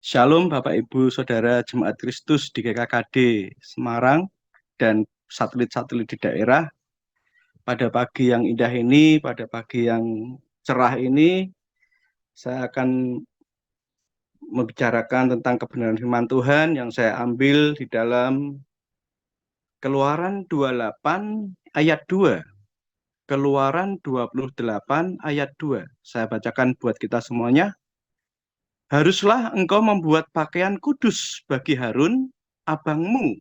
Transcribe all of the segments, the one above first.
Shalom Bapak Ibu Saudara Jemaat Kristus di GKKD Semarang dan satelit-satelit di daerah. Pada pagi yang indah ini, pada pagi yang cerah ini, saya akan membicarakan tentang kebenaran firman Tuhan yang saya ambil di dalam Keluaran 28 ayat 2. Keluaran 28 ayat 2. Saya bacakan buat kita semuanya. Haruslah engkau membuat pakaian kudus bagi Harun, abangmu,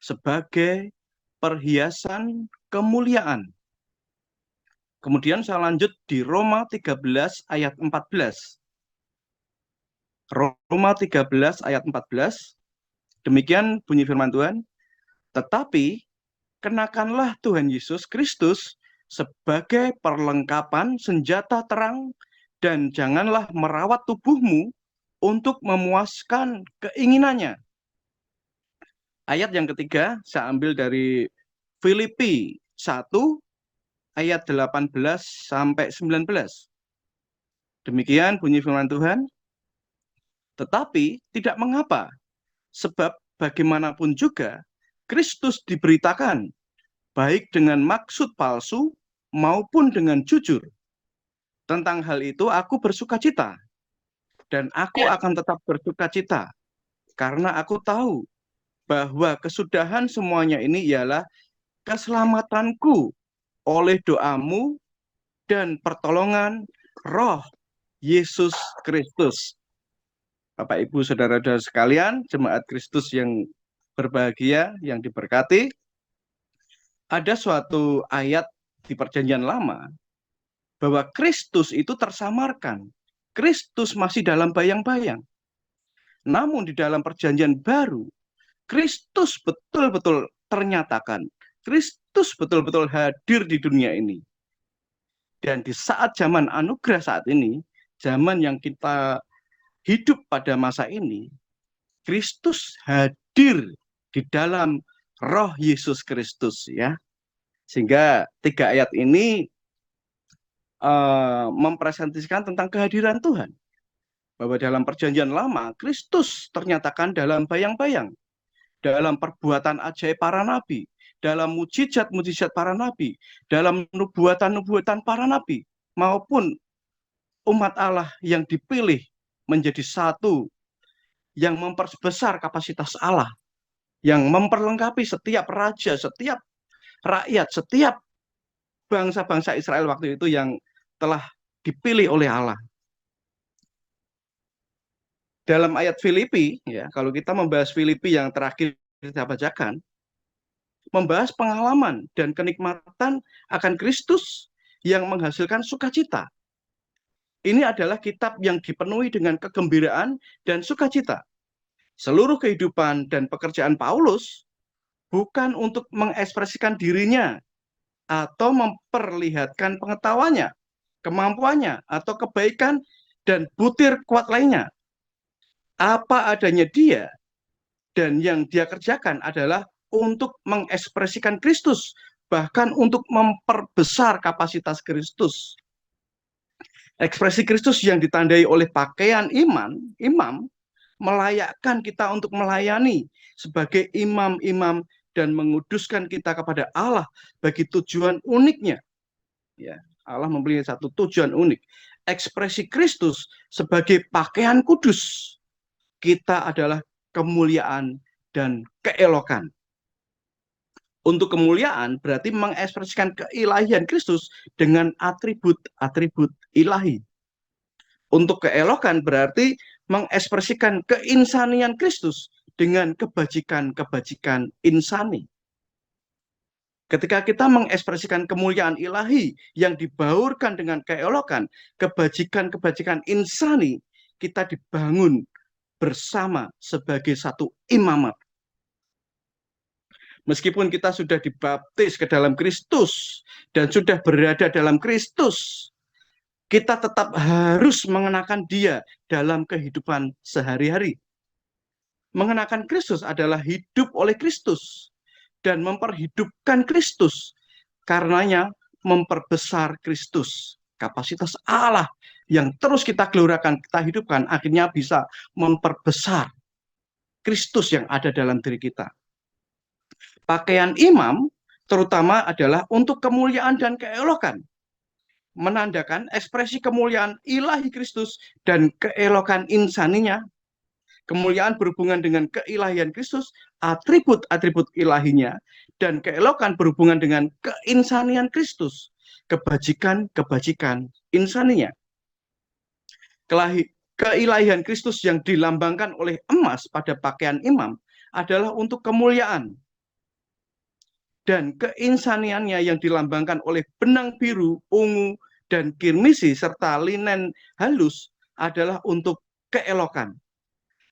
sebagai perhiasan kemuliaan. Kemudian saya lanjut di Roma 13 ayat 14. Roma 13 ayat 14. Demikian bunyi firman Tuhan. Tetapi kenakanlah Tuhan Yesus Kristus sebagai perlengkapan senjata terang, dan janganlah merawat tubuhmu untuk memuaskan keinginannya. Ayat yang ketiga saya ambil dari Filipi 1 ayat 18 sampai 19. Demikian bunyi firman Tuhan. Tetapi tidak mengapa, sebab bagaimanapun juga Kristus diberitakan, baik dengan maksud palsu maupun dengan jujur. Tentang hal itu aku bersukacita, dan aku akan tetap bersukacita, karena aku tahu bahwa kesudahan semuanya ini ialah keselamatanku oleh doamu dan pertolongan Roh Yesus Kristus. Bapak Ibu Saudara-saudara sekalian, jemaat Kristus yang berbahagia, yang diberkati, ada suatu ayat di Perjanjian Lama bahwa Kristus itu tersamarkan. Kristus masih dalam bayang-bayang. Namun di dalam Perjanjian Baru, Kristus betul-betul ternyatakan. Kristus betul-betul hadir di dunia ini. Dan di saat zaman anugerah saat ini, zaman yang kita hidup pada masa ini, Kristus hadir di dalam Roh Yesus Kristus, ya. Sehingga 3 ayat ini mempresentasikan tentang kehadiran Tuhan. Bahwa dalam Perjanjian Lama, Kristus ternyatakan dalam bayang-bayang, dalam perbuatan ajaib para nabi, dalam mujizat-mujizat para nabi, dalam nubuatan-nubuatan para nabi, maupun umat Allah yang dipilih menjadi satu yang memperbesar kapasitas Allah, yang memperlengkapi setiap raja, setiap rakyat, setiap bangsa-bangsa Israel waktu itu yang telah dipilih oleh Allah. Dalam ayat Filipi, ya, kalau kita membahas Filipi yang terakhir kita bacakan, membahas pengalaman dan kenikmatan akan Kristus yang menghasilkan sukacita. Ini adalah kitab yang dipenuhi dengan kegembiraan dan sukacita. Seluruh kehidupan dan pekerjaan Paulus bukan untuk mengekspresikan dirinya atau memperlihatkan pengetahuannya, kemampuannya, atau kebaikan dan butir kuat lainnya. Apa adanya dia, dan yang dia kerjakan adalah untuk mengekspresikan Kristus, bahkan untuk memperbesar kapasitas Kristus. Ekspresi Kristus yang ditandai oleh pakaian imam, melayakkan kita untuk melayani sebagai imam-imam dan menguduskan kita kepada Allah bagi tujuan uniknya. Ya, Allah mempunyai satu tujuan unik. Ekspresi Kristus sebagai pakaian kudus. Kita adalah kemuliaan dan keelokan. Untuk kemuliaan berarti mengekspresikan keilahian Kristus dengan atribut-atribut ilahi. Untuk keelokan berarti mengekspresikan keinsanian Kristus dengan kebajikan-kebajikan insani. Ketika kita mengekspresikan kemuliaan ilahi yang dibaurkan dengan keelokan, kebajikan-kebajikan insani, kita dibangun bersama sebagai satu imamat. Meskipun kita sudah dibaptis ke dalam Kristus dan sudah berada dalam Kristus, kita tetap harus mengenakan Dia dalam kehidupan sehari-hari. Mengenakan Kristus adalah hidup oleh Kristus dan memperhidupkan Kristus. Karenanya memperbesar Kristus, kapasitas Allah yang terus kita gelorakan, kita hidupkan, akhirnya bisa memperbesar Kristus yang ada dalam diri kita. Pakaian imam terutama adalah untuk kemuliaan dan keelokan, menandakan ekspresi kemuliaan ilahi Kristus dan keelokan insaninya. Kemuliaan berhubungan dengan keilahian Kristus, atribut-atribut ilahinya, dan keelokan berhubungan dengan keinsanian Kristus, kebajikan-kebajikan insaninya. Keilahian Kristus yang dilambangkan oleh emas pada pakaian imam adalah untuk kemuliaan, dan keinsaniannya yang dilambangkan oleh benang biru, ungu, dan kirmisi serta linen halus adalah untuk keelokan.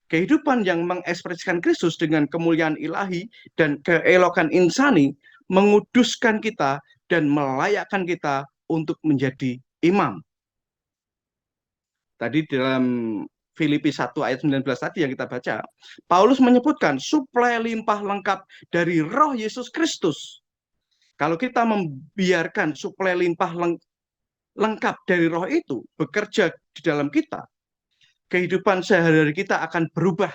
Kehidupan yang mengekspresikan Kristus dengan kemuliaan ilahi dan keelokan insani menguduskan kita dan melayakkan kita untuk menjadi imam. Tadi dalam Filipi 1 ayat 19 tadi yang kita baca, Paulus menyebutkan suplai limpah lengkap dari roh Yesus Kristus. Kalau kita membiarkan suplai limpah lengkap dari roh itu bekerja di dalam kita, kehidupan sehari-hari kita akan berubah.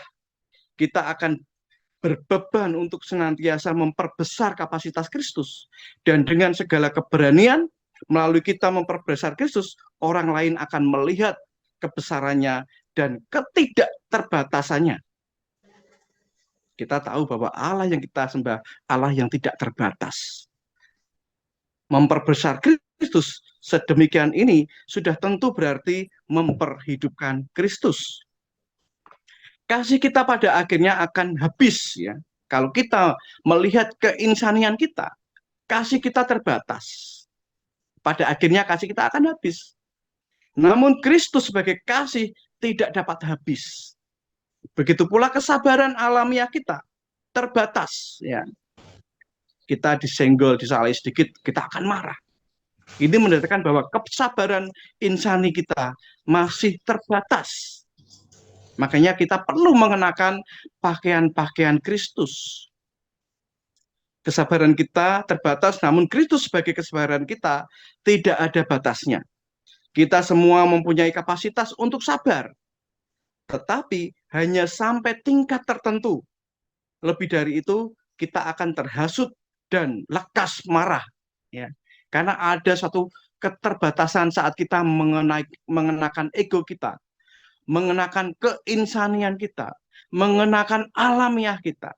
Kita akan berbeban untuk senantiasa memperbesar kapasitas Kristus. Dan dengan segala keberanian, melalui kita memperbesar Kristus, orang lain akan melihat kebesarannya dan ketidakterbatasannya. Kita tahu bahwa Allah yang kita sembah, Allah yang tidak terbatas. Memperbesar Kristus sedemikian ini sudah tentu berarti memperhidupkan Kristus. Kasih kita pada akhirnya akan habis ya. Kalau kita melihat keinsanian kita, kasih kita terbatas. Pada akhirnya kasih kita akan habis. Namun Kristus sebagai kasih tidak dapat habis. Begitu pula kesabaran alamiah kita terbatas ya. Kita disenggol, disalahi sedikit, kita akan marah. Ini menandakan bahwa kesabaran insani kita masih terbatas. Makanya kita perlu mengenakan pakaian-pakaian Kristus. Kesabaran kita terbatas, namun Kristus sebagai kesabaran kita tidak ada batasnya. Kita semua mempunyai kapasitas untuk sabar, tetapi hanya sampai tingkat tertentu. Lebih dari itu, kita akan terhasut dan lekas marah. Ya. Karena ada satu keterbatasan saat kita mengenakan ego kita, mengenakan keinsanian kita, mengenakan alamiah kita.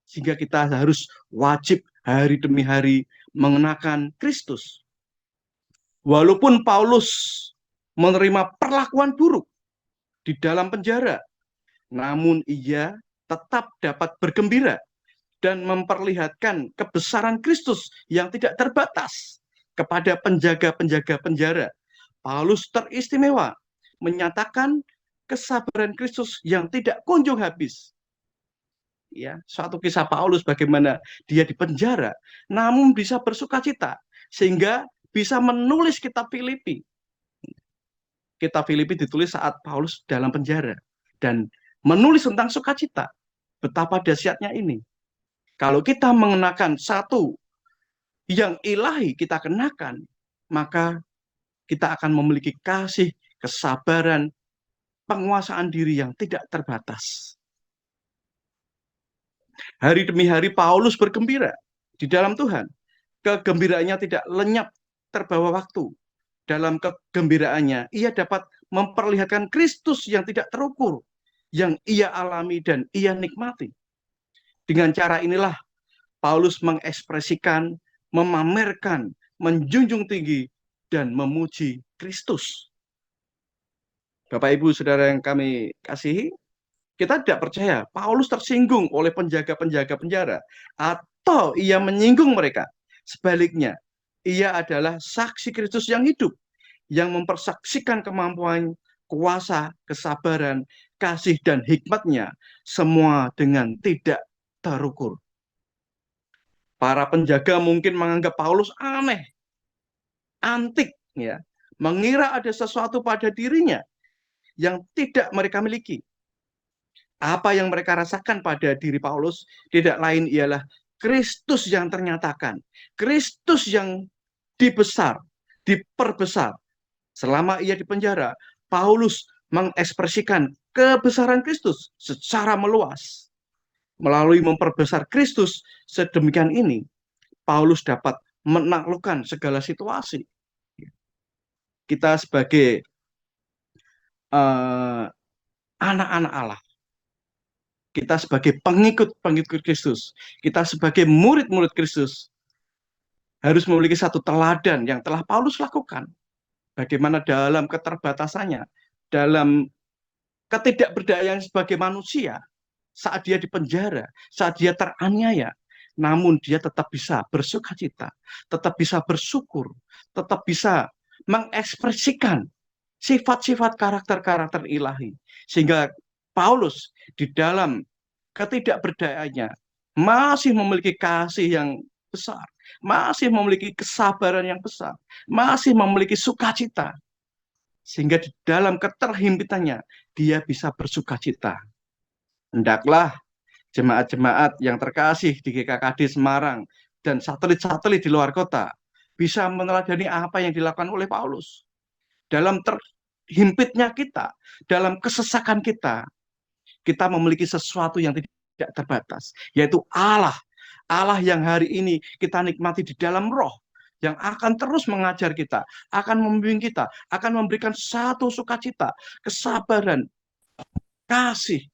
Sehingga kita harus wajib hari demi hari mengenakan Kristus. Walaupun Paulus menerima perlakuan buruk di dalam penjara, namun ia tetap dapat bergembira dan memperlihatkan kebesaran Kristus yang tidak terbatas kepada penjaga-penjaga penjara. Paulus teristimewa menyatakan kesabaran Kristus yang tidak kunjung habis. Ya, suatu kisah Paulus bagaimana dia di penjara, namun bisa bersukacita sehingga bisa menulis kitab Filipi. Kitab Filipi ditulis saat Paulus dalam penjara dan menulis tentang sukacita. Betapa dahsyatnya ini. Kalau kita mengenakan satu yang ilahi kita kenakan, maka kita akan memiliki kasih, kesabaran, penguasaan diri yang tidak terbatas. Hari demi hari Paulus bergembira di dalam Tuhan. Kegembiraannya tidak lenyap terbawa waktu. Dalam kegembiraannya, ia dapat memperlihatkan Kristus yang tidak terukur, yang ia alami dan ia nikmati. Dengan cara inilah Paulus mengekspresikan, memamerkan, menjunjung tinggi, dan memuji Kristus. Bapak, Ibu, Saudara yang kami kasihi, kita tidak percaya Paulus tersinggung oleh penjaga-penjaga penjara, atau ia menyinggung mereka. Sebaliknya, ia adalah saksi Kristus yang hidup, yang mempersaksikan kemampuan, kuasa, kesabaran, kasih, dan hikmatnya, semua dengan tidak terukur. Para penjaga mungkin menganggap Paulus aneh, antik, ya, mengira ada sesuatu pada dirinya yang tidak mereka miliki. Apa yang mereka rasakan pada diri Paulus tidak lain ialah Kristus yang ternyatakan, Kristus yang diperbesar, Selama ia di penjara, Paulus mengekspresikan kebesaran Kristus secara meluas. Melalui memperbesar Kristus sedemikian ini, Paulus dapat menaklukkan segala situasi. Kita sebagai anak-anak Allah, kita sebagai pengikut-pengikut Kristus, kita sebagai murid-murid Kristus, harus memiliki satu teladan yang telah Paulus lakukan. Bagaimana dalam keterbatasannya, dalam ketidakberdayaan sebagai manusia, saat dia di penjara, saat dia teraniaya, namun dia tetap bisa bersuka cita, tetap bisa bersyukur, tetap bisa mengekspresikan sifat-sifat karakter-karakter ilahi. Sehingga Paulus di dalam ketidakberdayaannya masih memiliki kasih yang besar, masih memiliki kesabaran yang besar, masih memiliki sukacita. Sehingga di dalam keterhimpitannya dia bisa bersuka cita. Hendaklah jemaat-jemaat yang terkasih di GKKD Semarang dan satelit-satelit di luar kota bisa meneladani apa yang dilakukan oleh Paulus. Dalam terhimpitnya kita, dalam kesesakan kita, kita memiliki sesuatu yang tidak terbatas, yaitu Allah. Allah yang hari ini kita nikmati di dalam roh, yang akan terus mengajar kita, akan membimbing kita, akan memberikan satu sukacita, kesabaran, kasih,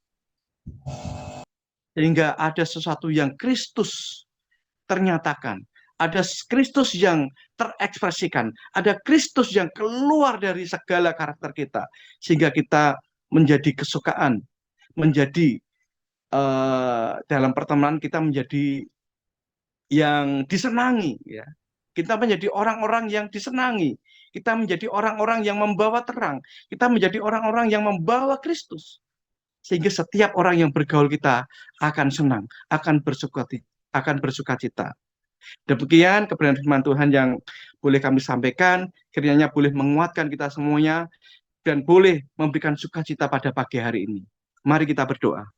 sehingga ada sesuatu yang Kristus ternyatakan, ada Kristus yang terekspresikan, ada Kristus yang keluar dari segala karakter kita, sehingga kita menjadi kesukaan, menjadi dalam pertemanan kita menjadi yang disenangi, ya. Kita menjadi orang-orang yang disenangi, kita menjadi orang-orang yang membawa terang, kita menjadi orang-orang yang membawa Kristus, sehingga setiap orang yang bergaul kita akan senang, akan bersuka cita. Demikian kebenaran firman Tuhan yang boleh kami sampaikan, kiranya boleh menguatkan kita semuanya dan boleh memberikan sukacita pada pagi hari ini. Mari kita berdoa.